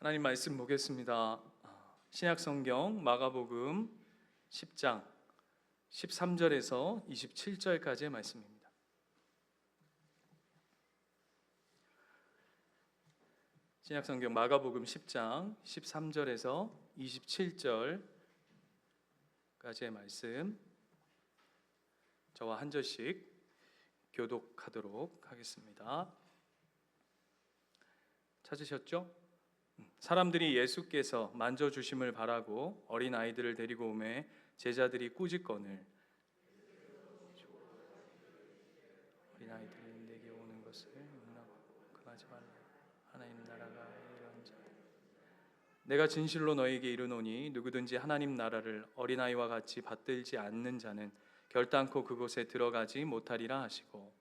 하나님 말씀 보겠습니다. 신약성경 마가복음 10장 13절에서 27절까지의 말씀입니다. 신약성경 마가복음 10장 13절에서 27절까지의 말씀, 저와 한 절씩 교독하도록 하겠습니다. 찾으셨죠? 사람들이 예수께서 만져주심을 바라고 어린아이들을 데리고 오매 제자들이 꾸짖거늘 어린아이들이 내게 오는 것을 용납하고 금하지 말라. 하나님 나라가 이런 자. 내가 진실로 너희에게 이르노니 누구든지 하나님 나라를 어린아이와 같이 받들지 않는 자는 결단코 그곳에 들어가지 못하리라 하시고,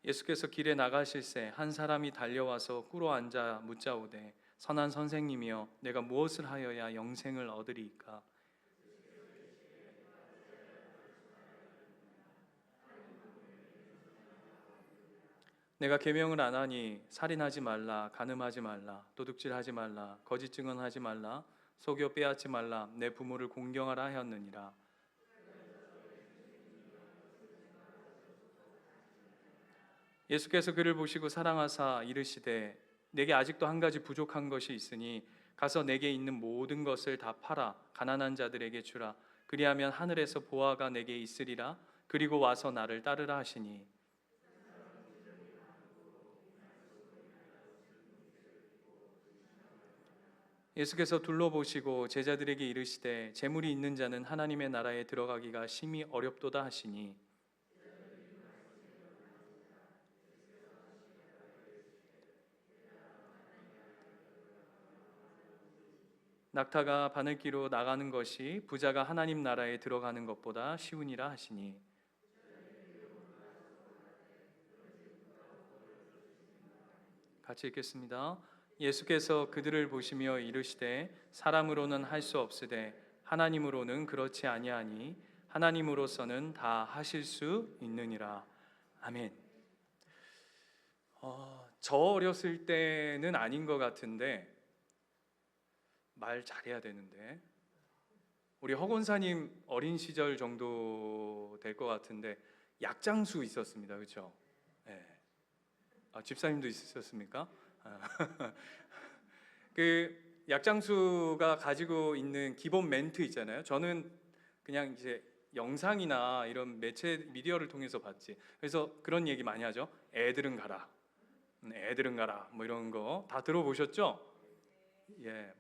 예수께서 길에 나가실새 한 사람이 달려와서 꿇어 앉아 묻자오되 선한 선생님이여 내가 무엇을 하여야 영생을 얻으리이까? 내가 계명을 안 하니 살인하지 말라, 간음하지 말라, 도둑질하지 말라, 거짓 증언하지 말라, 속여 빼앗지 말라, 내 부모를 공경하라 하였느니라. 예수께서 그를 보시고 사랑하사 이르시되 내게 아직도 한 가지 부족한 것이 있으니 가서 내게 있는 모든 것을 다 팔아 가난한 자들에게 주라. 그리하면 하늘에서 보화가 내게 있으리라. 그리고 와서 나를 따르라 하시니, 예수께서 둘러보시고 제자들에게 이르시되 재물이 있는 자는 하나님의 나라에 들어가기가 심히 어렵도다 하시니, 낙타가 바늘기로 나가는 것이 부자가 하나님 나라에 들어가는 것보다 쉬우니라 하시니, 같이 읽겠습니다. 예수께서 그들을 보시며 이르시되 사람으로는 할 수 없으되 하나님으로는 그렇지 아니하니 하나님으로서는 다 하실 수 있느니라. 아멘. 저 어렸을 때는 아닌 것 같은데 말 잘해야 되는데, 우리 허건사님 어린 시절 정도 될 것 같은데 약장수 있었습니다. 그렇죠? 네. 집사님도 있으셨습니까? 그 약장수가 가지고 있는 기본 멘트 있잖아요. 저는 그냥 이제 영상이나 이런 매체 미디어를 통해서 봤지. 그래서 그런 얘기 많이 하죠. 애들은 가라, 애들은 가라, 뭐 이런 거 다 들어보셨죠? 예.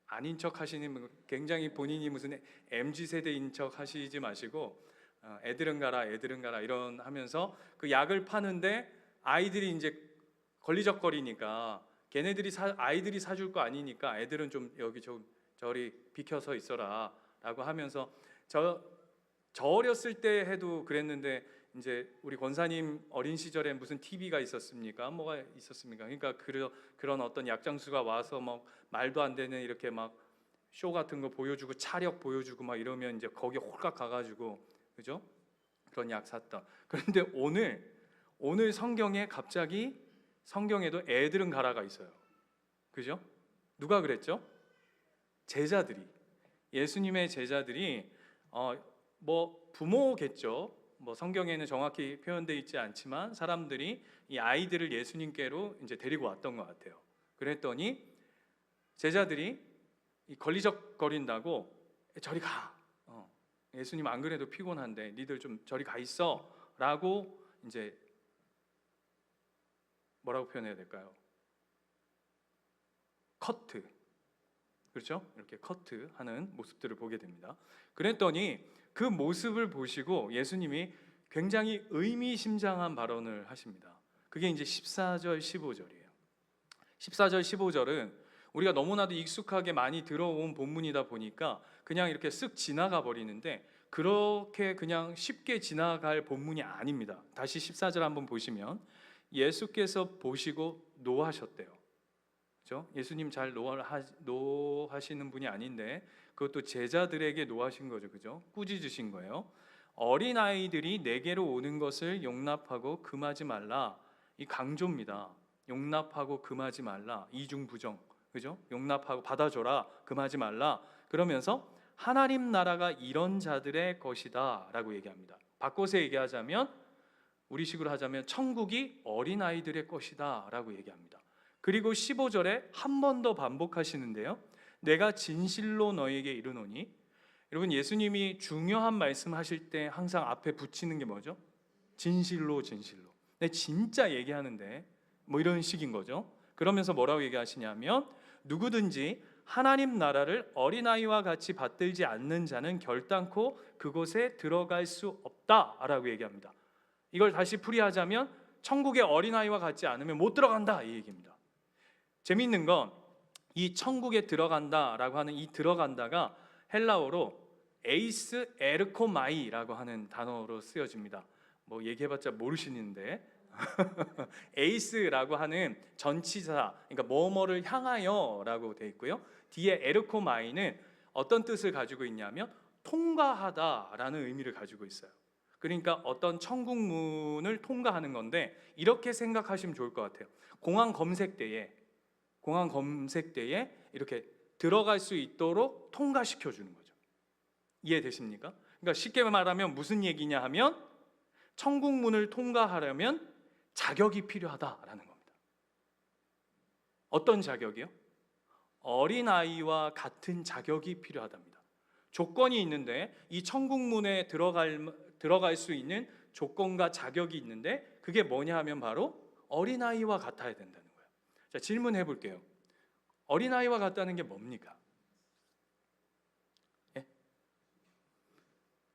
아닌 척 하시는, 굉장히 본인이 무슨 MZ 세대인 척 하시지 마시고 애들은 가라, 애들은 가라 이런 하면서 그 약을 파는데 아이들이 이제 걸리적거리니까 아이들이 사줄 거 아니니까 애들은 좀 여기 좀 저리 비켜서 있어라 라고 하면서 저 어렸을 때 해도 그랬는데, 이제 우리 권사님 어린 시절에 무슨 TV가 있었습니까? 뭐가 있었습니까? 그러니까 그런 어떤 약장수가 와서 막 말도 안 되는 이렇게 막 쇼 같은 거 보여주고 차력 보여주고 막 이러면 이제 거기에 홀딱 가가지고, 그죠? 그런 약 샀던. 그런데 오늘 성경에 갑자기, 성경에도 애들은 가라가 있어요. 그죠? 누가 그랬죠? 제자들이, 예수님의 제자들이 뭐 부모겠죠. 뭐 성경에는 정확히 표현되어 있지 않지만 사람들이 이 아이들을 예수님께로 이제 데리고 왔던 것 같아요. 그랬더니 제자들이 걸리적거린다고 저리 가. 예수님 안 그래도 피곤한데 니들 좀 저리 가 있어 라고, 이제 뭐라고 표현해야 될까요? 커트. 그렇죠? 이렇게 커트하는 모습들을 보게 됩니다. 그랬더니 그 모습을 보시고 예수님이 굉장히 의미심장한 발언을 하십니다. 그게 이제 14절 15절이에요. 14절 15절은 우리가 너무나도 익숙하게 많이 들어온 본문이다 보니까 그냥 이렇게 쓱 지나가 버리는데, 그렇게 그냥 쉽게 지나갈 본문이 아닙니다. 다시 14절 한번 보시면 예수께서 보시고 노하셨대요. 그렇죠? 예수님 잘 노하시는 분이 아닌데 그것도 제자들에게 노하신 거죠. 그죠? 꾸짖으신 거예요. 어린아이들이 내게로 오는 것을 용납하고 금하지 말라. 이 강조입니다. 용납하고 금하지 말라. 이중부정. 그죠? 용납하고 받아줘라. 금하지 말라. 그러면서 하나님 나라가 이런 자들의 것이다 라고 얘기합니다. 바꿔서 얘기하자면, 우리식으로 하자면 천국이 어린아이들의 것이다 라고 얘기합니다. 그리고 15절에 한 번 더 반복하시는데요, 내가 진실로 너에게 이르노니. 여러분, 예수님이 중요한 말씀 하실 때 항상 앞에 붙이는 게 뭐죠? 진실로, 진실로. 내 진짜 얘기하는데 뭐 이런 식인 거죠. 그러면서 뭐라고 얘기하시냐면, 누구든지 하나님 나라를 어린아이와 같이 받들지 않는 자는 결단코 그곳에 들어갈 수 없다라고 얘기합니다. 이걸 다시 풀이하자면, 천국의 어린아이와 같지 않으면 못 들어간다, 이 얘기입니다. 재미있는 건 이 천국에 들어간다라고 하는 이 들어간다가 헬라어로 에이스 에르코마이라고 하는 단어로 쓰여집니다. 뭐 얘기해봤자 모르시는데 에이스라고 하는 전치사, 그러니까 뭐뭐를 향하여라고 돼 있고요, 뒤에 에르코마이는 어떤 뜻을 가지고 있냐면 통과하다라는 의미를 가지고 있어요. 그러니까 어떤 천국 문을 통과하는 건데, 이렇게 생각하시면 좋을 것 같아요. 공항 검색대에 이렇게 들어갈 수 있도록 통과시켜 주는 거죠. 이해되십니까? 그러니까 쉽게 말하면 무슨 얘기냐 하면, 천국 문을 통과하려면 자격이 필요하다라는 겁니다. 어떤 자격이요? 어린아이와 같은 자격이 필요하답니다. 조건이 있는데, 이 천국 문에 들어갈 수 있는 조건과 자격이 있는데, 그게 뭐냐 하면 바로 어린아이와 같아야 된다는 거예요. 자, 질문해 볼게요. 어린아이와 같다는 게 뭡니까?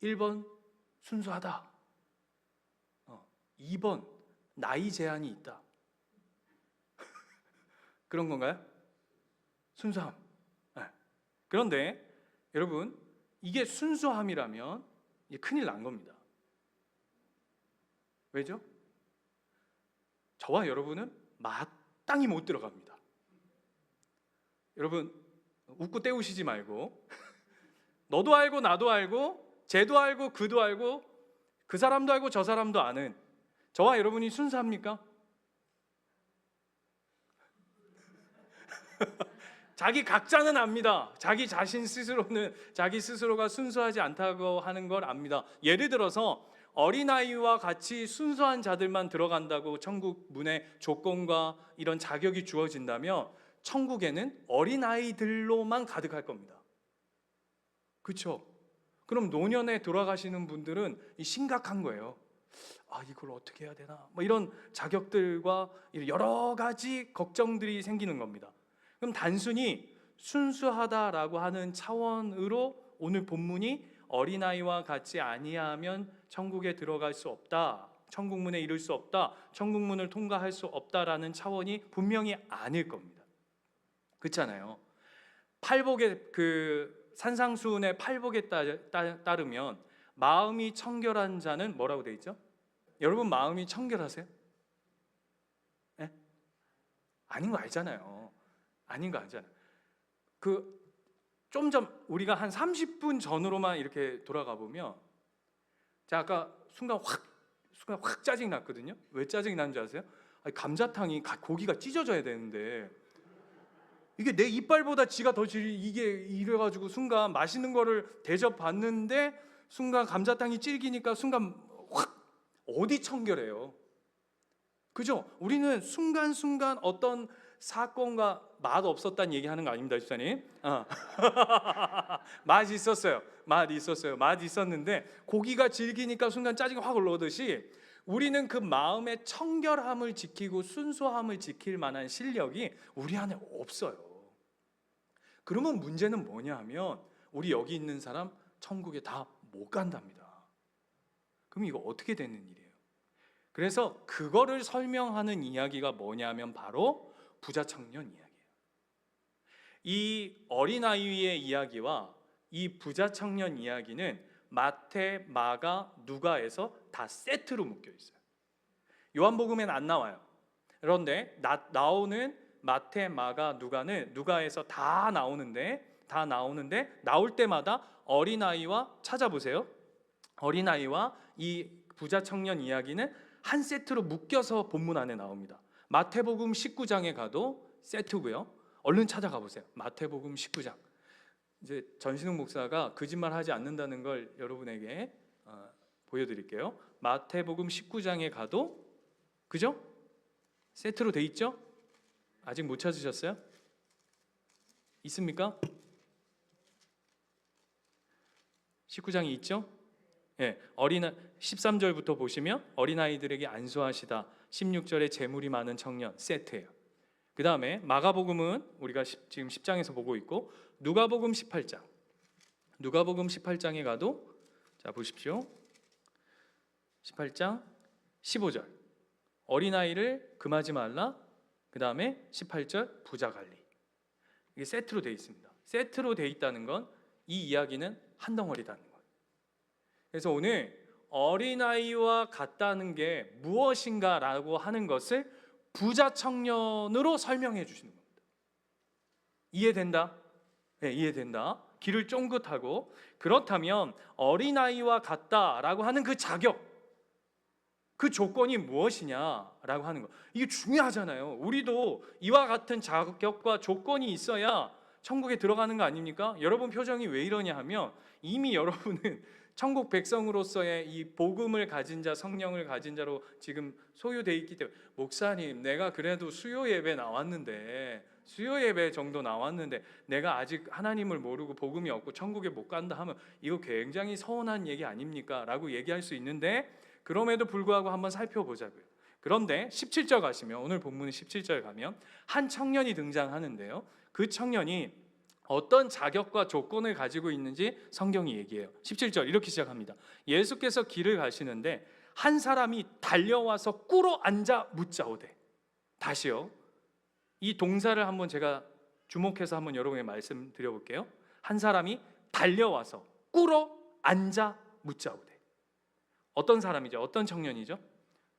1번 순수하다, 2번 나이 제한이 있다. 그런 건가요? 순수함. 그런데 여러분, 이게 순수함이라면 큰일 난 겁니다. 왜죠? 저와 여러분은 마땅히 못 들어갑니다. 여러분, 웃고 때우시지 말고 너도 알고 나도 알고 쟤도 알고 그도 알고 그 사람도 알고 저 사람도 아는 저와 여러분이 순수합니까? 자기 각자는 압니다. 자기 자신 스스로는 자기 스스로가 순수하지 않다고 하는 걸 압니다. 예를 들어서 어린아이와 같이 순수한 자들만 들어간다고 천국 문의 조건과 이런 자격이 주어진다면, 천국에는 어린아이들로만 가득할 겁니다. 그렇죠? 그럼 노년에 돌아가시는 분들은 심각한 거예요. 이걸 어떻게 해야 되나, 뭐 이런 자격들과 여러 가지 걱정들이 생기는 겁니다. 그럼 단순히 순수하다라고 하는 차원으로 오늘 본문이 어린아이와 같이 아니하면 천국에 들어갈 수 없다, 천국문에 이를 수 없다, 천국문을 통과할 수 없다라는 차원이 분명히 아닐 겁니다. 그렇잖아요. 팔복의 산상수훈의 팔복에 따르면 마음이 청결한 자는 뭐라고 돼 있죠? 여러분, 마음이 청결하세요? 네? 아닌 거 알잖아요. 아닌 거 알잖아요. 좀 전, 우리가 한 30분 전으로만 이렇게 돌아가 보면, 제가 아까 순간 확 짜증 났거든요. 왜 짜증이 나는 줄 아세요? 감자탕이 고기가 찢어져야 되는데 이게 내 이빨보다 지가 더 이게 이래가지고 순간 맛있는 거를 대접받는데 순간 감자탕이 질기니까 순간 확, 어디 청결해요? 그죠? 우리는 순간순간 어떤 사건과 맛 없었다는 얘기하는 거 아닙니다, 집사님. 맛이 있었어요. 맛이 있었는데 고기가 질기니까 순간 짜증이 확 올라오듯이, 우리는 그 마음의 청결함을 지키고 순수함을 지킬 만한 실력이 우리 안에 없어요. 그러면 문제는 뭐냐 하면, 우리 여기 있는 사람 천국에 다 못 간답니다. 그럼 이거 어떻게 되는 일이에요? 그래서 그거를 설명하는 이야기가 뭐냐면 바로 부자 청년 이야기예요. 이 어린아이의 이야기와 이 부자 청년 이야기는 마태, 마가, 누가에서 다 세트로 묶여 있어요. 요한복음엔 안 나와요. 그런데 나오는 마태, 마가, 누가는 누가에서 다 나오는데 나올 때마다 어린아이와, 찾아보세요, 어린아이와 이 부자 청년 이야기는 한 세트로 묶여서 본문 안에 나옵니다. 마태복음 19장에 가도 세트고요. 얼른 찾아가 보세요. 마태복음 19장. 이제 전신웅 목사가 거짓말하지 않는다는 걸 여러분에게 보여드릴게요. 마태복음 19장에 가도 그죠? 세트로 돼 있죠? 아직 못 찾으셨어요? 있습니까? 19장이 있죠? 예, 13절부터 보시면 어린아이들에게 안수하시다. 16절에 재물이 많은 청년 세트예요. 그 다음에 마가복음은 우리가 지금 10장에서 보고 있고, 누가복음 18장. 누가복음 18장에 가도 자 보십시오. 18장 15절 어린아이를 금하지 말라. 그 다음에 18절 부자 관리. 이게 세트로 되어 있습니다. 세트로 되어 있다는 건 이 이야기는 한 덩어리다는 거예요. 그래서 오늘 어린아이와 같다는 게 무엇인가라고 하는 것을 부자 청년으로 설명해 주시는 겁니다. 이해된다? 네, 이해된다. 귀를 쫑긋하고, 그렇다면 어린아이와 같다라고 하는 그 자격, 그 조건이 무엇이냐라고 하는 거, 이게 중요하잖아요. 우리도 이와 같은 자격과 조건이 있어야 천국에 들어가는 거 아닙니까? 여러분 표정이 왜 이러냐 하면 이미 여러분은 천국 백성으로서의 이 복음을 가진 자, 성령을 가진 자로 지금 소유되어 있기 때문에, 목사님 내가 그래도 수요 예배 나왔는데, 수요 예배 정도 나왔는데 내가 아직 하나님을 모르고 복음이 없고 천국에 못 간다 하면 이거 굉장히 서운한 얘기 아닙니까? 라고 얘기할 수 있는데, 그럼에도 불구하고 한번 살펴보자고요. 그런데 17절 가시면, 오늘 본문의 17절 가면 한 청년이 등장하는데요, 그 청년이 어떤 자격과 조건을 가지고 있는지 성경이 얘기해요. 17절 이렇게 시작합니다. 예수께서 길을 가시는데 한 사람이 달려와서 꿇어 앉아 묻자오되. 다시요, 이 동사를 한번 제가 주목해서 한번 여러분에게 말씀드려 볼게요. 한 사람이 달려와서 꿇어 앉아 묻자오되. 어떤 사람이죠? 어떤 청년이죠?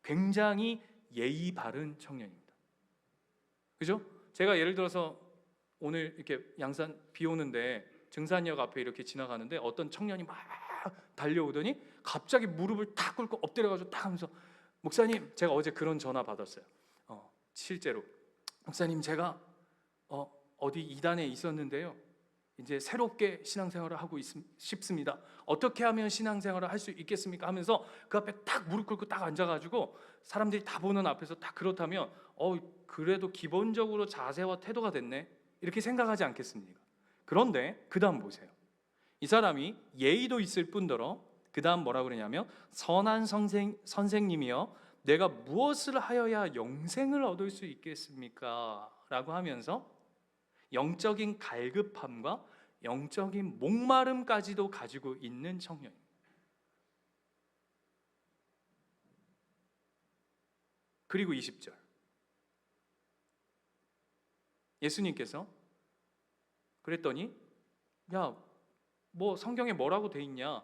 굉장히 예의 바른 청년입니다. 그죠? 제가 예를 들어서 오늘 이렇게 양산 비 오는데 증산역 앞에 이렇게 지나가는데 어떤 청년이 막 달려오더니 갑자기 무릎을 탁 꿇고 엎드려가지고 딱 하면서, 목사님 제가 어제 그런 전화 받았어요. 실제로 목사님 제가 어디 이단에 있었는데요, 이제 새롭게 신앙생활을 하고 싶습니다. 어떻게 하면 신앙생활을 할 수 있겠습니까? 하면서 그 앞에 딱 무릎 꿇고 딱 앉아가지고 사람들이 다 보는 앞에서 딱 그렇다면 그래도 기본적으로 자세와 태도가 됐네, 이렇게 생각하지 않겠습니까? 그런데 그 다음 보세요. 이 사람이 예의도 있을 뿐더러 그 다음 뭐라고 그러냐면, 선한 선생님이여 내가 무엇을 하여야 영생을 얻을 수 있겠습니까? 라고 하면서 영적인 갈급함과 영적인 목마름까지도 가지고 있는 청년입니다. 그리고 20절 예수님께서 그랬더니, 야, 뭐 성경에 뭐라고 돼 있냐?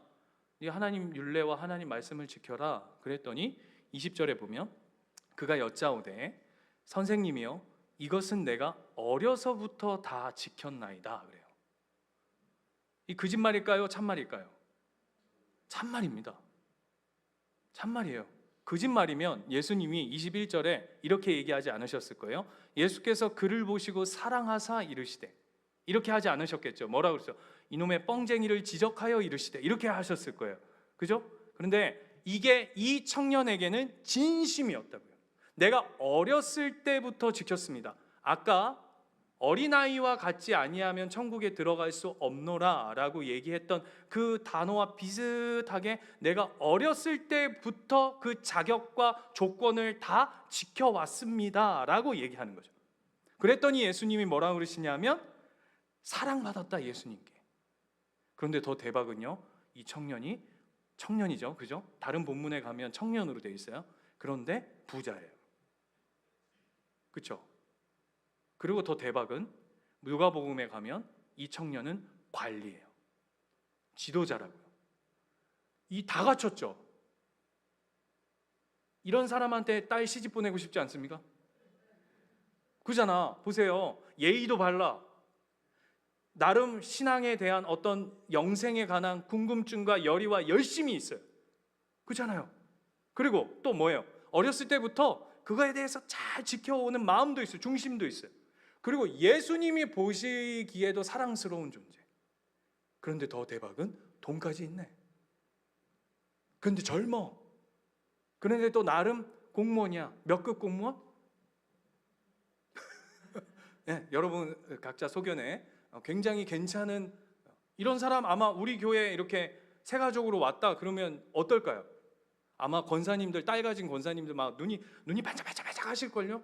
네 하나님 율례와 하나님 말씀을 지켜라. 그랬더니 20절에 보면 그가 여짜오되 선생님이여 이것은 내가 어려서부터 다 지켰나이다 그래요. 이 거짓말일까요? 참말일까요? 참말입니다. 참말이에요. 거짓말이면 예수님이 21절에 이렇게 얘기하지 않으셨을 거예요. 예수께서 그를 보시고 사랑하사 이르시되, 이렇게 하지 않으셨겠죠. 뭐라고 그랬죠? 이놈의 뻥쟁이를 지적하여 이르시되, 이렇게 하셨을 거예요. 그죠? 그런데 이게 이 청년에게는 진심이었다고요. 내가 어렸을 때부터 지켰습니다. 아까 어린아이와 같지 아니하면 천국에 들어갈 수 없노라 라고 얘기했던 그 단어와 비슷하게 내가 어렸을 때부터 그 자격과 조건을 다 지켜왔습니다 라고 얘기하는 거죠. 그랬더니 예수님이 뭐라고 그러시냐면 사랑받았다, 예수님께. 그런데 더 대박은요, 이 청년이죠, 그죠? 다른 본문에 가면 청년으로 되어 있어요. 그런데 부자예요. 그렇죠? 그리고 더 대박은 누가복음에 가면 이 청년은 관리예요. 지도자라고요. 이 다 갖췄죠. 이런 사람한테 딸 시집 보내고 싶지 않습니까? 그잖아. 보세요. 예의도 발라. 나름 신앙에 대한 어떤 영생에 관한 궁금증과 열의와 열심이 있어요. 그잖아요. 그리고 또 뭐예요? 어렸을 때부터 그거에 대해서 잘 지켜오는 마음도 있어요. 중심도 있어요. 그리고 예수님이 보시기에도 사랑스러운 존재. 그런데 더 대박은 돈까지 있네. 그런데 젊어. 그런데 또 나름 공무원이야. 몇 급 공무원? 네, 여러분 각자 소견에 굉장히 괜찮은 이런 사람 아마 우리 교회에 이렇게 새 가족으로 왔다 그러면 어떨까요? 아마 권사님들, 딸 가진 권사님들 막 눈이 반짝반짝 하실걸요?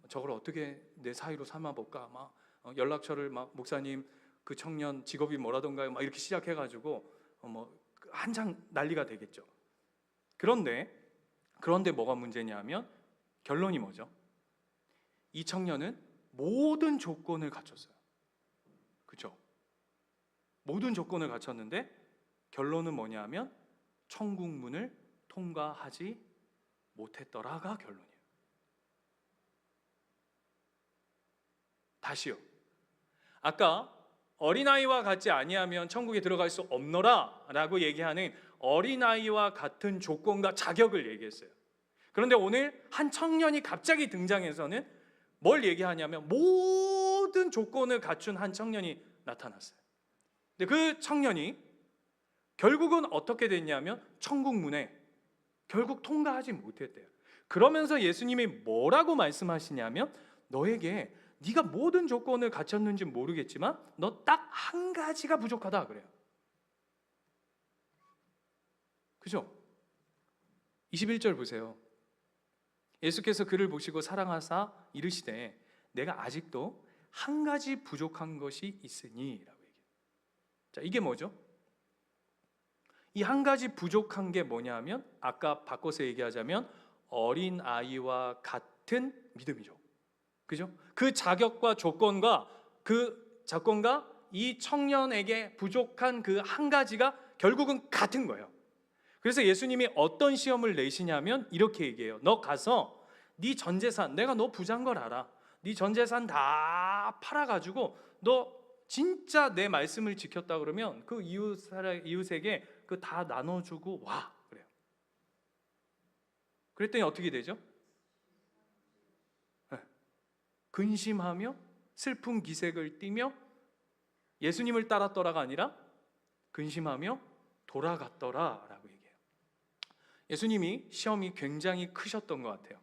저걸 어떻게 내 사이로 삼아볼까? 막 연락처를 막 목사님 그 청년 직업이 뭐라던가요? 막 이렇게 시작해가지고 뭐 한창 난리가 되겠죠. 그런데 뭐가 문제냐면 결론이 뭐죠? 이 청년은 모든 조건을 갖췄어요. 그렇죠? 모든 조건을 갖췄는데 결론은 뭐냐면 천국 문을 통과하지 못했더라가 결론이에요. 다시요. 아까 어린아이와 같지 아니하면 천국에 들어갈 수 없노라 라고 얘기하는 어린아이와 같은 조건과 자격을 얘기했어요. 그런데 오늘 한 청년이 갑자기 등장해서는 뭘 얘기하냐면 모든 조건을 갖춘 한 청년이 나타났어요. 근데 그 청년이 결국은 어떻게 됐냐면 천국 문에 결국 통과하지 못했대요. 그러면서 예수님이 뭐라고 말씀하시냐면 너에게 네가 모든 조건을 갖췄는지 모르겠지만 너 딱 한 가지가 부족하다 그래요. 그죠? 21절 보세요. 예수께서 그를 보시고 사랑하사 이르시되 내가 아직도 한 가지 부족한 것이 있으니 라고 얘기해요. 자, 이게 뭐죠? 이 한 가지 부족한 게 뭐냐면 아까 바꿔서 얘기하자면 어린아이와 같은 믿음이죠. 그죠? 그 자격과 조건과 이 청년에게 부족한 그 한 가지가 결국은 같은 거예요. 그래서 예수님이 어떤 시험을 내시냐면 이렇게 얘기해요. 너 가서 네 전 재산, 내가 너 부자인 걸 알아. 네 전 재산 다 팔아가지고 너 진짜 내 말씀을 지켰다 그러면 그 이웃에게 그 다 나눠주고 와 그래요. 그랬더니 어떻게 되죠? 근심하며 슬픈 기색을 띠며 예수님을 따랐더라가 아니라 근심하며 돌아갔더라라고 얘기해요. 예수님이 시험이 굉장히 크셨던 것 같아요.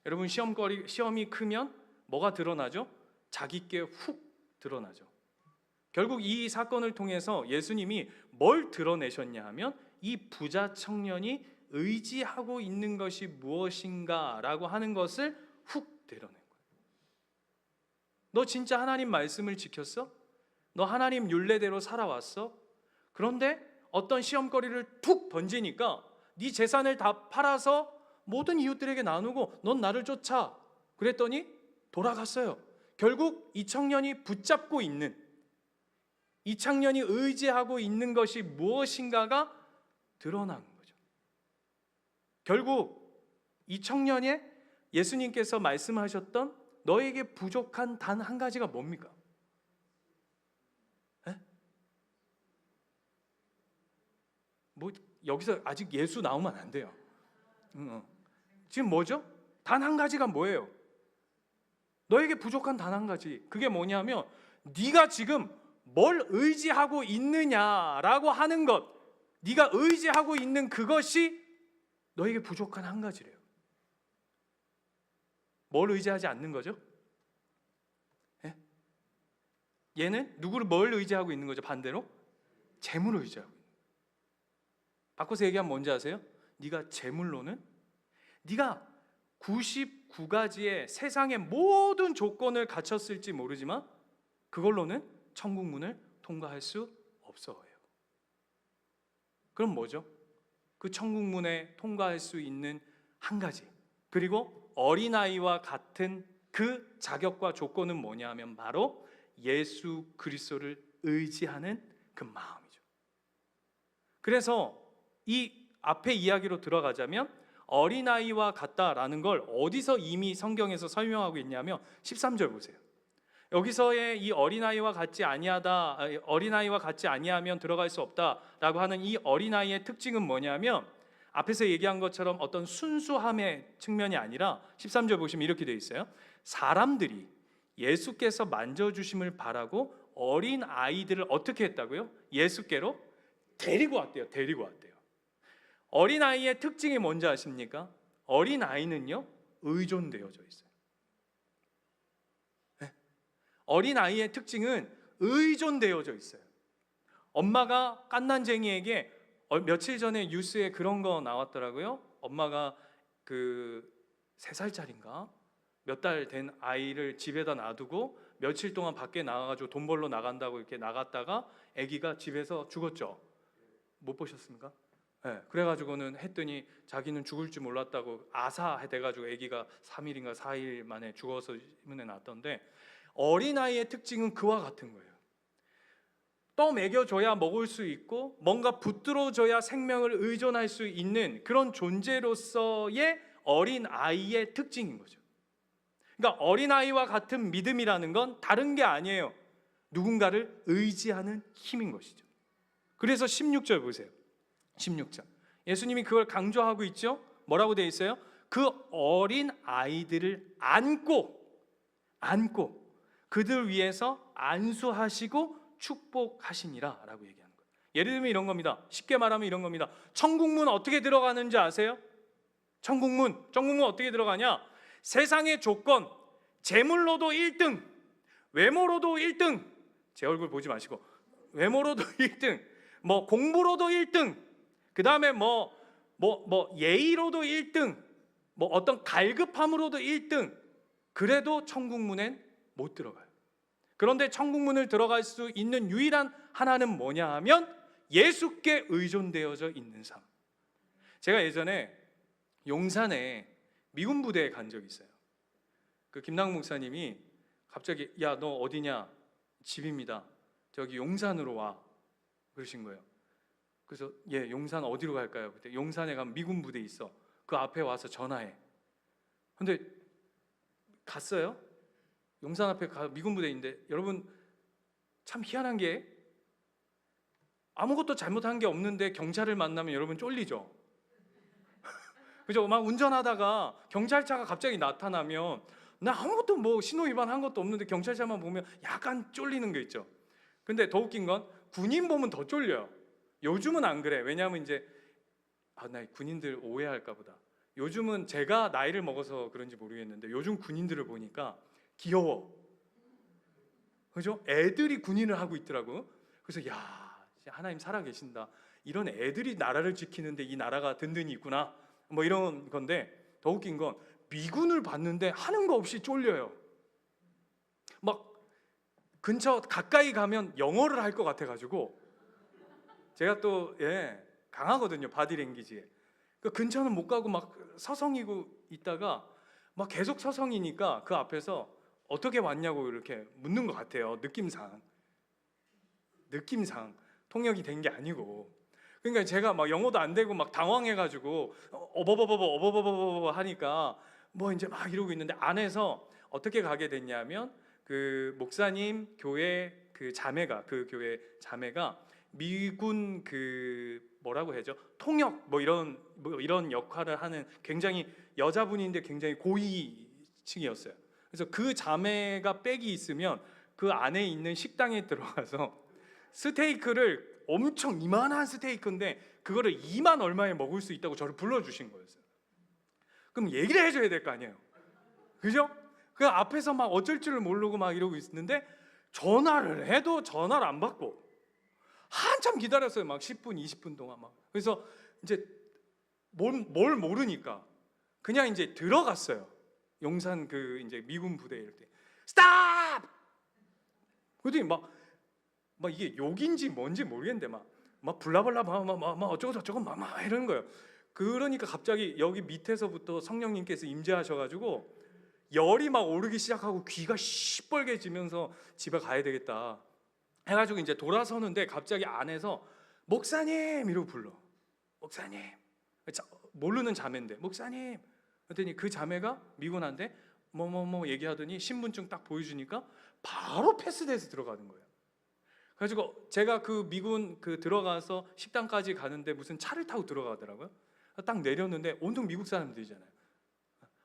여러분 시험이 크면 뭐가 드러나죠? 자기께 훅 드러나죠. 결국 이 사건을 통해서 예수님이 뭘 드러내셨냐 하면 이 부자 청년이 의지하고 있는 것이 무엇인가라고 하는 것을 훅 드러낸 거예요. 너 진짜 하나님 말씀을 지켰어? 너 하나님 율례대로 살아왔어? 그런데 어떤 시험거리를 툭 던지니까 네 재산을 다 팔아서 모든 이웃들에게 나누고 넌 나를 쫓아. 그랬더니 돌아갔어요. 결국 이 청년이 붙잡고 있는, 이 청년이 의지하고 있는 것이 무엇인가가 드러난 거죠. 결국 이 청년의 예수님께서 말씀하셨던 너에게 부족한 단 한 가지가 뭡니까? 뭐 여기서 아직 예수 나오면 안 돼요. 지금 뭐죠? 단 한 가지가 뭐예요? 너에게 부족한 단 한 가지. 그게 뭐냐면 네가 지금 뭘 의지하고 있느냐라고 하는 것, 네가 의지하고 있는 그것이 너에게 부족한 한 가지래요. 뭘 의지하지 않는 거죠? 얘는 누구를 뭘 의지하고 있는 거죠? 반대로 재물을 의지하고 있는 거예요. 바꿔서 얘기하면 뭔지 아세요? 네가 재물로는 네가 99가지의 세상의 모든 조건을 갖췄을지 모르지만 그걸로는 천국 문을 통과할 수 없어요. 그럼 뭐죠? 그 천국 문에 통과할 수 있는 한 가지, 그리고 어린아이와 같은 그 자격과 조건은 뭐냐 하면 바로 예수 그리스도를 의지하는 그 마음이죠. 그래서 이 앞에 이야기로 들어가자면 어린아이와 같다라는 걸 어디서 이미 성경에서 설명하고 있냐면 13절 보세요. 여기서의 이 어린아이와 같지 아니하면 들어갈 수 없다라고 하는 이 어린아이의 특징은 뭐냐면 앞에서 얘기한 것처럼 어떤 순수함의 측면이 아니라 13절 보시면 이렇게 되어 있어요. 사람들이 예수께서 만져주심을 바라고 어린 아이들을 어떻게 했다고요? 예수께로 데리고 왔대요. 데리고 왔대요. 어린 아이의 특징이 뭔지 아십니까? 어린 아이는요, 의존되어져 있어요. 네. 어린 아이의 특징은 의존되어져 있어요. 엄마가 갓난쟁이에게 며칠 전에 뉴스에 그런 거 나왔더라고요. 엄마가 그 3살짜리인가 몇 달 된 아이를 집에다 놔두고 며칠 동안 밖에 나가가지고 돈 벌러 나간다고 이렇게 나갔다가 아기가 집에서 죽었죠. 못 보셨습니까? 네, 그래가지고는 했더니 자기는 죽을 줄 몰랐다고 아사 돼가지고 아기가 3일인가 4일 만에 죽어서 신문에 났던데, 어린아이의 특징은 그와 같은 거예요. 떠 먹여줘야 먹을 수 있고 뭔가 붙들어줘야 생명을 의존할 수 있는 그런 존재로서의 어린아이의 특징인 거죠. 그러니까 어린아이와 같은 믿음이라는 건 다른 게 아니에요. 누군가를 의지하는 힘인 것이죠. 그래서 16절 보세요. 16절 예수님이 그걸 강조하고 있죠. 뭐라고 되어 있어요? 그 어린 아이들을 안고 그들 위해서 안수하시고 축복하시니라 라고 얘기하는 거예요. 예를 들면 이런 겁니다. 쉽게 말하면 이런 겁니다. 천국문 어떻게 들어가는지 아세요? 천국문 어떻게 들어가냐? 세상의 조건, 재물로도 1등, 외모로도 1등, 제 얼굴 보지 마시고 외모로도 1등, 뭐 공부로도 1등, 그 다음에 뭐 예의로도 1등, 뭐 어떤 갈급함으로도 1등, 그래도 천국문엔 못 들어가요. 그런데 천국문을 들어갈 수 있는 유일한 하나는 뭐냐 하면 예수께 의존되어져 있는 삶. 제가 예전에 용산에 미군 부대에 간 적이 있어요. 그 김남국 목사님이 갑자기 야 너 어디냐? 집입니다. 저기 용산으로 와 그러신 거예요. 그래서 예 용산 어디로 갈까요? 그때 용산에 가면 미군 부대 있어. 그 앞에 와서 전화해. 근데 갔어요. 용산 앞에 미군 부대인데 여러분 참 희한한 게 아무것도 잘못한 게 없는데 경찰을 만나면 여러분 쫄리죠. 그죠? 막 운전하다가 경찰차가 갑자기 나타나면 나 아무것도 뭐 신호 위반한 것도 없는데 경찰차만 보면 약간 쫄리는 게 있죠. 근데 더 웃긴 건 군인 보면 더 쫄려요. 요즘은 안 그래. 왜냐하면 이제 나 군인들 오해할까 보다. 요즘은 제가 나이를 먹어서 그런지 모르겠는데 요즘 군인들을 보니까 귀여워. 그죠? 애들이 군인을 하고 있더라고. 그래서 야 하나님 살아계신다. 이런 애들이 나라를 지키는데 이 나라가 든든히 있구나. 뭐 이런 건데 더 웃긴 건 미군을 봤는데 하는 거 없이 쫄려요. 막 근처 가까이 가면 영어를 할 것 같아가지고 제가 또 강하거든요 바디랭귀지에. 그 근처는 못 가고 막 서성이고 있다가 막 계속 서성이니까 그 앞에서 어떻게 왔냐고 이렇게 묻는 것 같아요. 느낌상 통역이 된 게 아니고. 그러니까 제가 막 영어도 안 되고 막 당황해가지고 어버버버버 하니까 뭐 이제 막 이러고 있는데 안에서 어떻게 가게 됐냐면 그 목사님 교회 그 교회 자매가 미군 그 뭐라고 해야죠? 통역 뭐 이런 역할을 하는 굉장히 여자분인데 굉장히 고위층이었어요. 그래서 그 자매가 백이 있으면 그 안에 있는 식당에 들어가서 스테이크를 엄청 이만한 스테이크인데 그거를 2만 얼마에 먹을 수 있다고 저를 불러주신 거였어요. 그럼 얘기를 해줘야 될 거 아니에요. 그죠? 그 앞에서 막 어쩔 줄을 모르고 막 이러고 있는데 전화를 해도 전화를 안 받고 한참 기다렸어요. 막 10분, 20분 동안 막. 그래서 이제 뭘 모르니까 그냥 이제 들어갔어요. 용산 그 이제 미군 부대 이럴 때 스탑! 그랬더니 막 이게 욕인지 뭔지 모르겠는데 막 블라블라 막 어쩌고 저쩌고 막 이러는 거예요. 그러니까 갑자기 여기 밑에서부터 성령님께서 임재하셔가지고 열이 막 오르기 시작하고 귀가 시뻘개지면서 집에 가야 되겠다 해가지고 이제 돌아서는데 갑자기 안에서 목사님 이러고 불러. 목사님. 모르는 자매인데 목사님. 그랬더니 그 자매가 미군한테 뭐 얘기하더니 신분증 딱 보여주니까 바로 패스돼서 들어가는 거예요. 그래가지고 제가 그 미군 그 들어가서 식당까지 가는데 무슨 차를 타고 들어가더라고요. 딱 내렸는데 온통 미국 사람들이잖아요.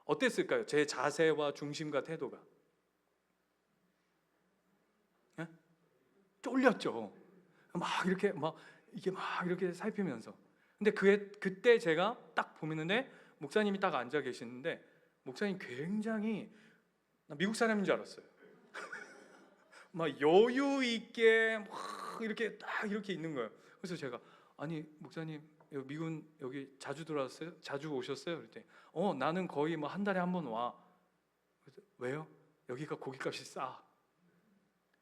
어땠을까요? 제 자세와 중심과 태도가 예? 쫄렸죠. 막 이렇게 막 이게 막 이렇게 살피면서. 근데 그때 제가 딱 보는데 목사님이 딱 앉아 계시는데 목사님 굉장히 나 미국 사람인 줄 알았어요. 막 여유 있게 막 이렇게 딱 이렇게 있는 거예요. 그래서 제가 아니 목사님 미군 여기 자주 들어왔어요? 자주 오셨어요? 그랬더니 나는 거의 뭐 한 달에 한 번 와. 그래서 왜요? 여기가 고깃값이 싸.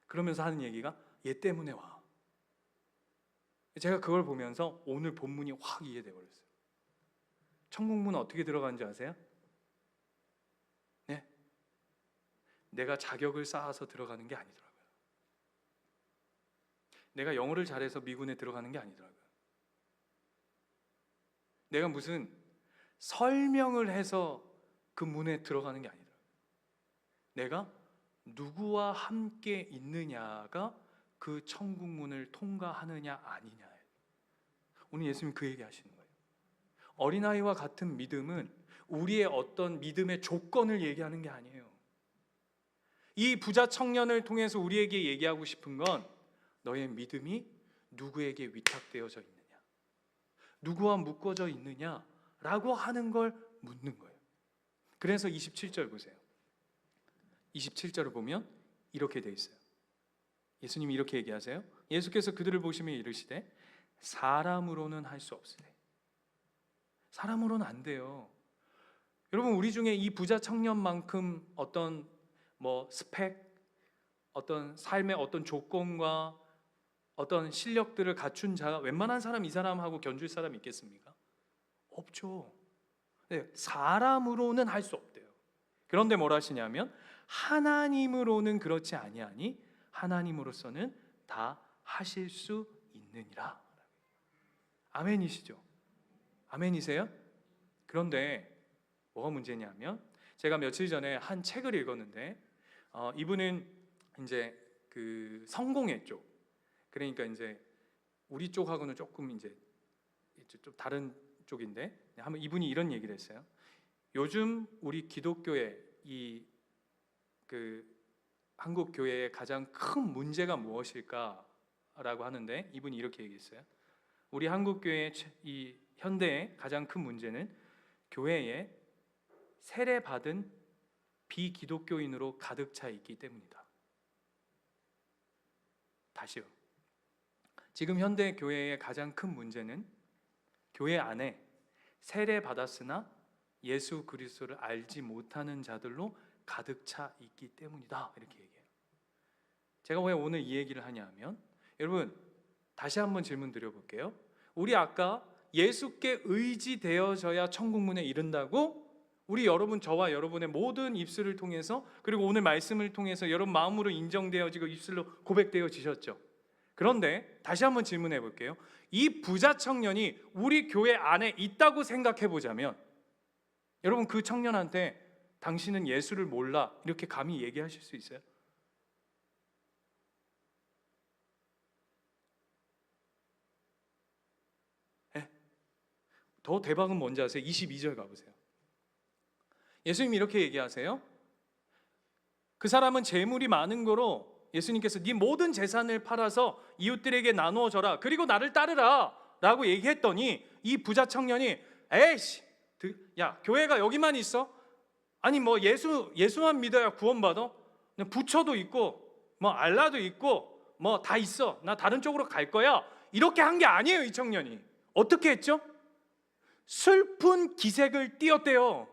그러면서 하는 얘기가 얘 때문에 와. 제가 그걸 보면서 오늘 본문이 확 이해돼 버렸어요. 천국문은 어떻게 들어가는지 아세요? 네? 내가 자격을 쌓아서 들어가는 게 아니더라고요. 내가 영어를 잘해서 미군에 들어가는 게 아니더라고요. 내가 무슨 설명을 해서 그 문에 들어가는 게 아니더라고요. 내가 누구와 함께 있느냐가 그 천국 문을 통과하느냐 아니냐예요. 오늘 예수님 그 얘기 하시는 거예요. 어린아이와 같은 믿음은 우리의 어떤 믿음의 조건을 얘기하는 게 아니에요. 이 부자 청년을 통해서 우리에게 얘기하고 싶은 건 너의 믿음이 누구에게 위탁되어져 있느냐, 누구와 묶어져 있느냐라고 하는 걸 묻는 거예요. 그래서 27절 보세요. 27절을 보면 이렇게 돼 있어요. 예수님이 이렇게 얘기하세요. 예수께서 그들을 보시며 이르시되 사람으로는 할 수 없으되. 사람으로는 안 돼요. 여러분 우리 중에 이 부자 청년만큼 어떤 스펙, 어떤 삶의 어떤 조건과 어떤 실력들을 갖춘 자가 웬만한 사람 이 사람하고 견줄 사람 있겠습니까? 없죠. 네, 사람으로는 할 수 없대요. 그런데 뭘 하시냐면 하나님으로는 그렇지 아니하니 하나님으로서는 다 하실 수 있느니라. 아멘이시죠? 아멘이세요? 그런데 뭐가 문제냐면 제가 며칠 전에 한 책을 읽었는데 이분은 이제 그 성공회 쪽, 그러니까 이제 우리 쪽하고는 조금 이제 좀 다른 쪽인데 한번 이분이 이런 얘기를 했어요. 요즘 우리 기독교의 그 한국 교회의 가장 큰 문제가 무엇일까라고 하는데 이분이 이렇게 얘기했어요. 우리 한국 교회의 이 현대의 가장 큰 문제는 교회에 세례받은 비기독교인으로 가득 차 있기 때문이다. 다시요. 지금 현대 교회의 가장 큰 문제는 교회 안에 세례받았으나 예수 그리스도를 알지 못하는 자들로 가득 차 있기 때문이다. 이렇게 얘기해요. 제가 왜 오늘 이 얘기를 하냐면 여러분 다시 한번 질문 드려볼게요. 우리 아까 예수께 의지되어져야 천국문에 이른다고 우리 여러분, 저와 여러분의 모든 입술을 통해서 그리고 오늘 말씀을 통해서 여러분 마음으로 인정되어지고 입술로 고백되어지셨죠. 그런데 다시 한번 질문해 볼게요. 이 부자 청년이 우리 교회 안에 있다고 생각해 보자면 여러분 그 청년한테 당신은 예수를 몰라 이렇게 감히 얘기하실 수 있어요? 네? 더 대박은 뭔지 아세요? 22절 가보세요. 예수님이 이렇게 얘기하세요. 그 사람은 재물이 많은 거로 예수님께서 네 모든 재산을 팔아서 이웃들에게 나누어 줘라. 그리고 나를 따르라 라고 얘기했더니 이 부자 청년이 에이씨 야 교회가 여기만 있어? 아니 뭐 예수만 믿어야 구원받아? 부처도 있고 뭐 알라도 있고 뭐 다 있어. 나 다른 쪽으로 갈 거야. 이렇게 한 게 아니에요. 이 청년이 어떻게 했죠? 슬픈 기색을 띄었대요.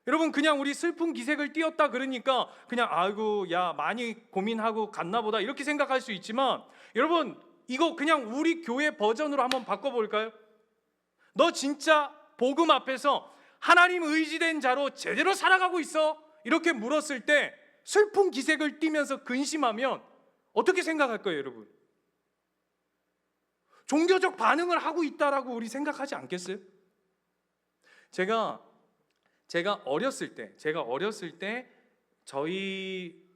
여러분 그냥 우리 슬픈 기색을 띄었다 그러니까 그냥 아이고 야 많이 고민하고 갔나 보다 이렇게 생각할 수 있지만 여러분 이거 그냥 우리 교회 버전으로 한번 바꿔볼까요? 너 진짜 복음 앞에서 하나님 의지된 자로 제대로 살아가고 있어? 이렇게 물었을 때 슬픈 기색을 띠면서 근심하면 어떻게 생각할 거예요 여러분? 종교적 반응을 하고 있다라고 우리 생각하지 않겠어요? 제가 어렸을 때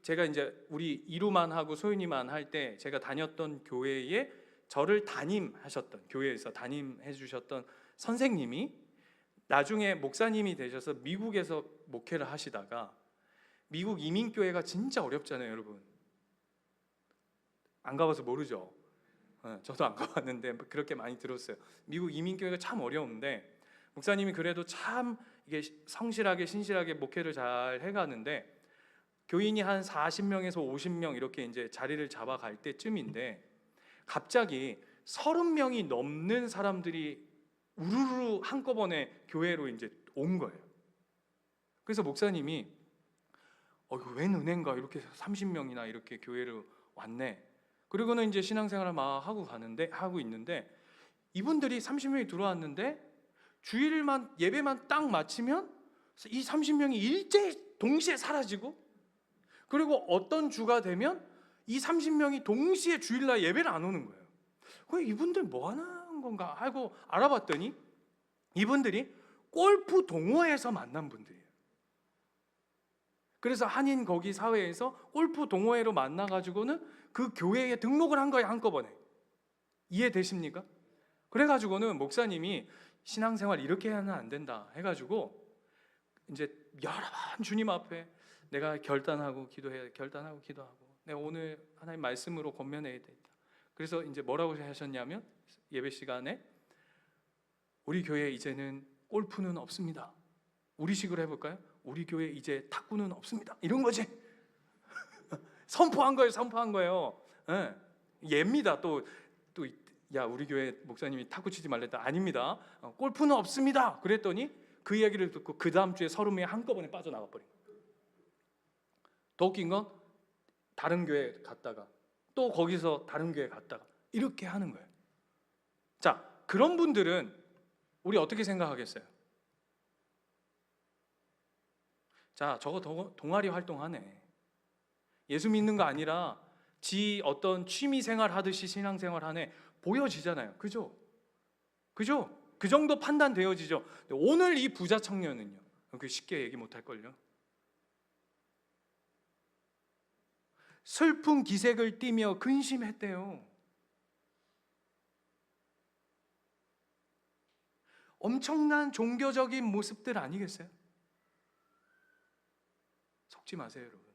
제가 이제 우리 이루만 하고 소윤이만 할 때 제가 다녔던 교회에 저를 담임하셨던 교회에서 담임해 주셨던 선생님이 나중에 목사님이 되셔서 미국에서 목회를 하시다가, 미국 이민교회가 진짜 어렵잖아요, 여러분. 안 가봐서 모르죠. 저도 안 가봤는데 그렇게 많이 들었어요. 미국 이민교회가 참 어려운데, 목사님이 그래도 참 이게 성실하게 신실하게 목회를 잘 해가는데, 교인이 한 40명에서 50명 이렇게 이제 자리를 잡아갈 때쯤인데, 갑자기 30명이 넘는 사람들이 우르르 한꺼번에 교회로 이제 온 거예요. 그래서 목사님이 이거 웬 은혜인가, 이렇게 30명이나 이렇게 교회로 왔네. 그리고는 이제 신앙생활을 막 하고 있는데, 이분들이 30명이 들어왔는데 주일만 예배만 딱 마치면 이 30명이 일제히 동시에 사라지고, 그리고 어떤 주가 되면 이 30명이 동시에 주일날 예배를 안 오는 거예요. 이분들 뭐 하는 건가 하고 알아봤더니 이분들이 골프 동호회에서 만난 분들이에요. 그래서 한인 거기 사회에서 골프 동호회로 만나가지고는 그 교회에 등록을 한 거예요, 한꺼번에. 이해되십니까? 그래가지고는 목사님이 신앙생활 이렇게 해서는 안 된다 해가지고 이제 여러 번 주님 앞에 내가 결단하고 기도하고 내가 오늘 하나님 말씀으로 권면해야 된다. 그래서 이제 뭐라고 하셨냐면, 예배 시간에 우리 교회 이제는 골프는 없습니다. 우리식으로 해볼까요? 우리 교회 이제 탁구는 없습니다. 이런 거지. 선포한 거예요. 예. 예입니다. 야, 우리 교회 목사님이 탁구 치지 말랬다. 아닙니다. 골프는 없습니다. 그랬더니 그 얘기를 듣고 그 다음 주에 30명이 한꺼번에 빠져나가 버린 거예요. 더 웃긴 건 다른 교회 갔다가 또 거기서 다른 교회 갔다가 이렇게 하는 거예요. 자, 그런 분들은 우리 어떻게 생각하겠어요? 자, 저거 동아리 활동하네. 예수 믿는 거 아니라 지 어떤 취미 생활 하듯이 신앙생활 하네. 보여지잖아요. 그죠? 그 정도 판단되어지죠. 오늘 이 부자 청년은요, 쉽게 얘기 못 할걸요. 슬픈 기색을 띠며 근심했대요. 엄청난 종교적인 모습들 아니겠어요? 속지 마세요, 여러분.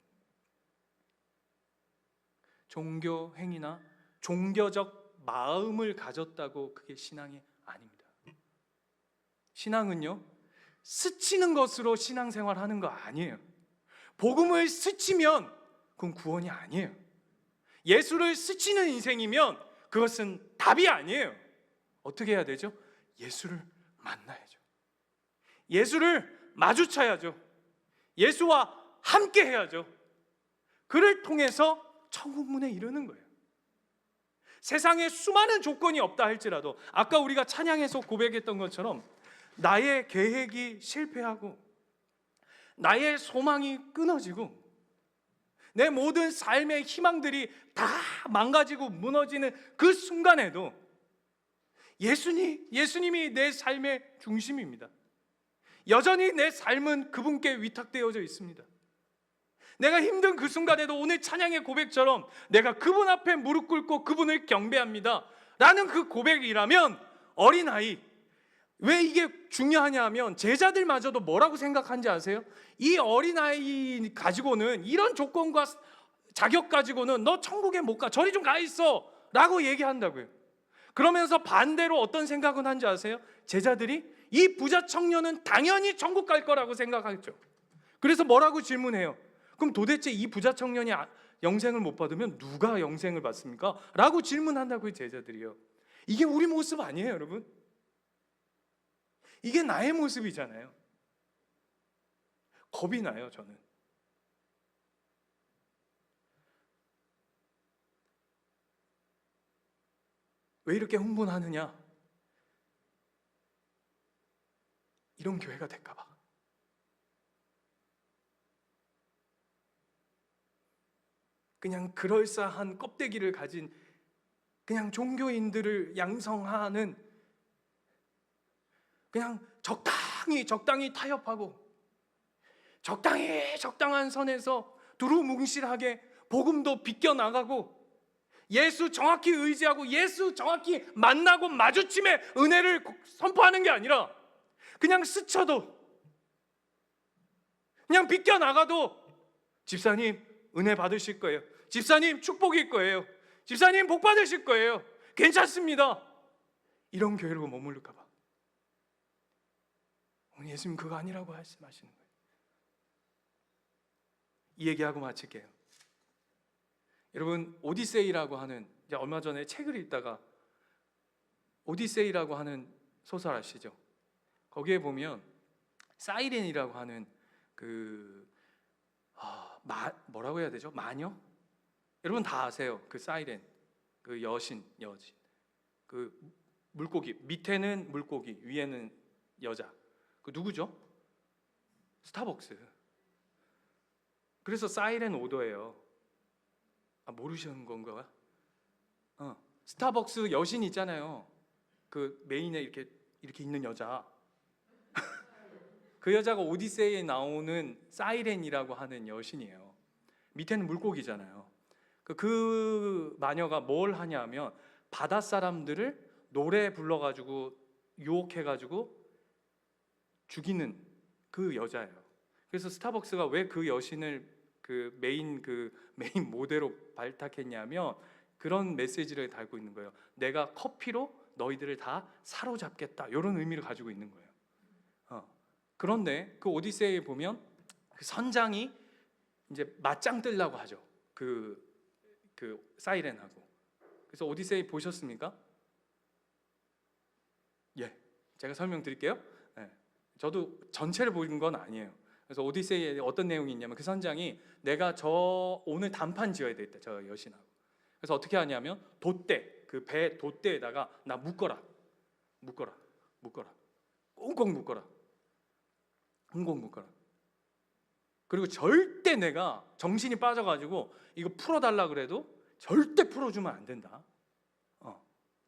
종교 행위나 종교적 마음을 가졌다고 그게 신앙이 아닙니다. 신앙은요, 스치는 것으로 신앙생활 하는 거 아니에요. 복음을 스치면 그건 구원이 아니에요. 예수를 스치는 인생이면 그것은 답이 아니에요. 어떻게 해야 되죠? 예수를 만나야죠. 예수를 마주쳐야죠. 예수와 함께 해야죠. 그를 통해서 천국 문에 이르는 거예요. 세상에 수많은 조건이 없다 할지라도, 아까 우리가 찬양에서 고백했던 것처럼 나의 계획이 실패하고 나의 소망이 끊어지고 내 모든 삶의 희망들이 다 망가지고 무너지는 그 순간에도 예수님이 내 삶의 중심입니다. 여전히 내 삶은 그분께 위탁되어져 있습니다. 내가 힘든 그 순간에도 오늘 찬양의 고백처럼 내가 그분 앞에 무릎 꿇고 그분을 경배합니다 라는 그 고백이라면, 어린아이, 왜 이게 중요하냐 하면 제자들마저도 뭐라고 생각한지 아세요? 이 어린아이 가지고는, 이런 조건과 자격 가지고는 너 천국에 못 가, 저리 좀 가 있어 라고 얘기한다고요. 그러면서 반대로 어떤 생각은 한지 아세요? 제자들이 이 부자 청년은 당연히 천국 갈 거라고 생각하죠. 그래서 뭐라고 질문해요? 그럼 도대체 이 부자 청년이 영생을 못 받으면 누가 영생을 받습니까? 라고 질문한다고요, 제자들이요. 이게 우리 모습 아니에요, 여러분? 이게 나의 모습이잖아요. 겁이 나요, 저는. 왜 이렇게 흥분하느냐? 이런 교회가 될까 봐. 그냥 그럴싸한 껍데기를 가진 그냥 종교인들을 양성하는, 그냥 적당히 타협하고 적당한 선에서 두루뭉실하게 복음도 비껴나가고 예수 정확히 의지하고 예수 정확히 만나고 마주침에 은혜를 선포하는 게 아니라 그냥 스쳐도, 그냥 비껴나가도 집사님 은혜 받으실 거예요, 집사님 축복일 거예요, 집사님 복 받으실 거예요, 괜찮습니다, 이런 교회로 머무를까 봐. 오늘 예수님 그거 아니라고 말씀하시는 거예요. 이 얘기하고 마칠게요. 여러분, 오디세이라고 하는, 얼마 전에 책을 읽다가 오디세이라고 하는 소설 아시죠? 거기에 보면 사이렌이라고 하는 뭐라고 해야 되죠? 마녀? 여러분 다 아세요. 그 사이렌, 그 여신, 그 물고기, 밑에는 물고기, 위에는 여자. 그 누구죠? 스타벅스. 그래서 사이렌 오더예요. 모르시는 건가? 스타벅스 여신 있잖아요. 그 메인에 이렇게 있는 여자. 그 여자가 오디세이에 나오는 사이렌이라고 하는 여신이에요. 밑에는 물고기잖아요. 그 마녀가 뭘 하냐면 바다 사람들을 노래 불러가지고 유혹해가지고 죽이는 그 여자예요. 그래서 스타벅스가 왜 그 여신을 그 메인 모델로 발탁했냐면 그런 메시지를 달고 있는 거예요. 내가 커피로 너희들을 다 사로잡겠다, 이런 의미를 가지고 있는 거예요. 그런데 그 오디세이에 보면 그 선장이 이제 맞짱 뜨려고 하죠. 그 사이렌하고. 그래서 오디세이 보셨습니까? 예, 제가 설명드릴게요. 저도 전체를 본 건 아니에요. 그래서 오디세이에 어떤 내용이 있냐면 그 선장이 내가 오늘 단판 지어야 되겠다, 저 여신하고. 그래서 어떻게 하냐면 돛대, 그 배 돛대에다가 나 묶어라, 꽁꽁 묶어라. 그리고 절대 내가 정신이 빠져가지고 이거 풀어달라 그래도 절대 풀어주면 안 된다.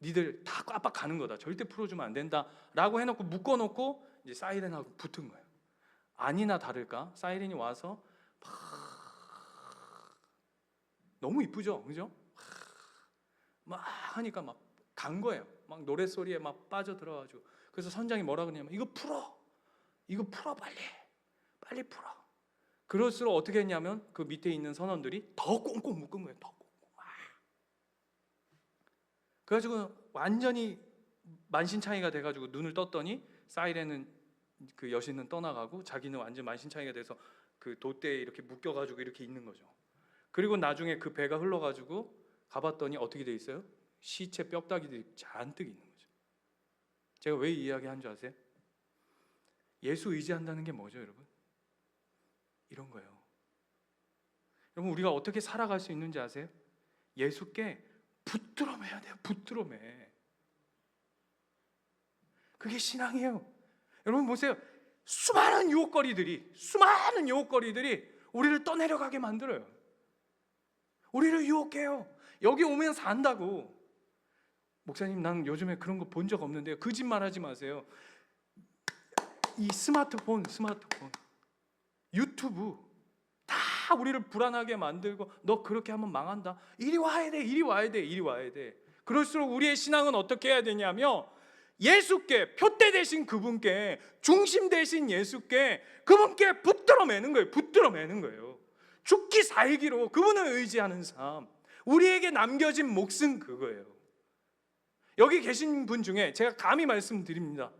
니들 다 깜빡하는 거다, 절대 풀어주면 안 된다라고 해놓고 묶어놓고 이제 사이렌하고 붙은 거예요. 아니나 다를까 사이렌이 와서 너무 이쁘죠, 그죠? 막 하니까 막 간 거예요. 막 노래 소리에 막 빠져 들어가지고. 그래서 선장이 뭐라 그러냐면 이거 풀어 빨리 풀어. 그럴수록 어떻게 했냐면 그 밑에 있는 선원들이 더 꽁꽁 묶은 거예요. 더 꽁꽁. 그래가지고 완전히 만신창이가 돼가지고 눈을 떴더니 사이렌은, 그 여신은 떠나가고 자기는 완전 만신창이가 돼서 그 돛대에 이렇게 묶여가지고 이렇게 있는 거죠. 그리고 나중에 그 배가 흘러가지고 가봤더니 어떻게 돼 있어요? 시체 뼈다귀들이 잔뜩 있는 거죠. 제가 왜 이 이야기 한 줄 아세요? 예수 의지한다는 게 뭐죠, 여러분? 이런 거예요. 여러분, 우리가 어떻게 살아갈 수 있는지 아세요? 예수께 붙들어 매야 돼요. 붙들어 매. 그게 신앙이에요. 여러분 보세요. 수많은 유혹거리들이 우리를 떠내려가게 만들어요. 우리를 유혹해요. 여기 오면 산다고. 목사님, 난 요즘에 그런 거 본 적 없는데요. 거짓말하지 마세요. 이 스마트폰, 유튜브 다 우리를 불안하게 만들고 너 그렇게 하면 망한다. 이리 와야 돼. 그럴수록 우리의 신앙은 어떻게 해야 되냐면 예수께, 표대 되신 그분께, 중심 되신 예수께, 그분께 붙들어 매는 거예요. 죽기 살기로 그분을 의지하는 삶. 우리에게 남겨진 몫은 그거예요. 여기 계신 분 중에 제가 감히 말씀드립니다.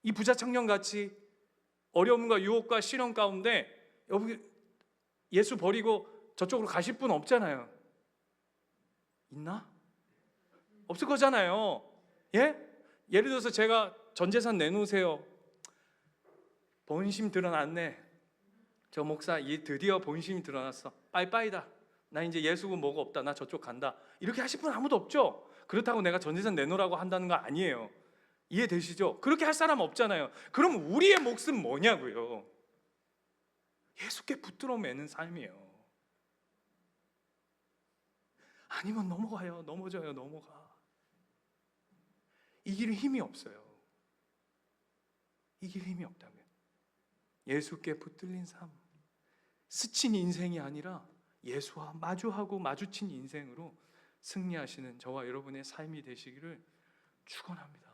이 부자 청년같이 어려움과 유혹과 시련 가운데 여기 예수 버리고 저쪽으로 가실 분 없잖아요. 있나? 없을 거잖아요. 예? 예를 들어서 제가 전 재산 내놓으세요. 본심 드러났네. 저 목사 드디어 본심이 드러났어. 빠이빠이다. 나 이제 예수고 뭐고 없다. 나 저쪽 간다. 이렇게 하실 분 아무도 없죠. 그렇다고 내가 전 재산 내놓으라고 한다는 거 아니에요. 이해되시죠? 그렇게 할 사람 없잖아요. 그럼 우리의 몫은 뭐냐고요? 예수께 붙들어 매는 삶이에요. 아니면 넘어져요. 이길 힘이 없어요. 이길 힘이 없다고요. 예수께 붙들린 삶, 스친 인생이 아니라 예수와 마주하고 마주친 인생으로 승리하시는 저와 여러분의 삶이 되시기를 축원합니다.